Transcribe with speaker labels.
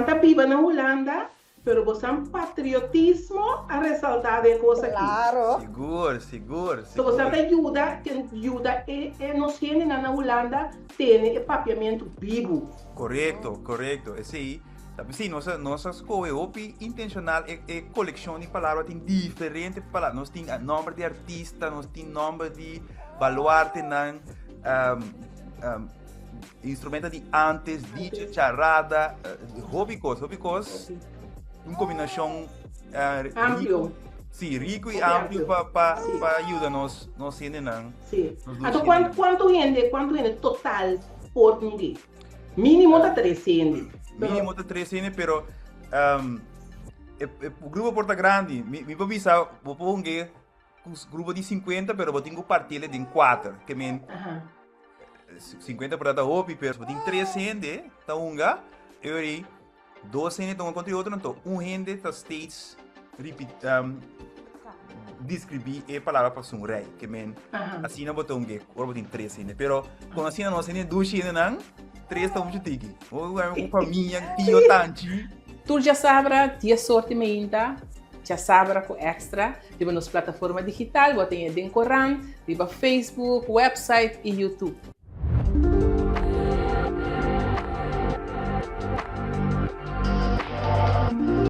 Speaker 1: está viva na Holanda, pero você patriotismo a ressaltar de coisa aqui.
Speaker 2: Claro.
Speaker 3: Seguro.
Speaker 1: Então você ajuda e nós temos na Holanda tem papiamento vivo.
Speaker 3: Correto. Esse aí. Sabe, sim, nossa escola é intencional, é coleção de palavras, tem diferentes palavras. Nós temos nome de artista, nós temos nome de baluarte, instrumento de antes, DJ, charada, hobbycos, uma combinação
Speaker 1: Amplo.
Speaker 3: Sim, rico e amplo para ajudar nós não.
Speaker 1: Sim. Então quanto gente total por ninguém? Mínimo de 300.
Speaker 3: Mínimo de 300, pero o grupo porta grande. Mi papi sabe, vou pôr um grupo de 50, pero vou ter que partir em 4, que men 50 para dar hopi, pero vou ter 300, tá unga, eu aí 200 estão contra outro, então gente está states descrever a palavra para um rei, que men assim não botou agora vou ter 300, pero quando assim nós temos 200 não 3 estão muito tiki. Ou família, tio, tanti.
Speaker 4: Tu já sabes, tinha sortimento, já sabes com extra, tipo nas plataformas digitais, você tem Coran, tipo Facebook, website e YouTube.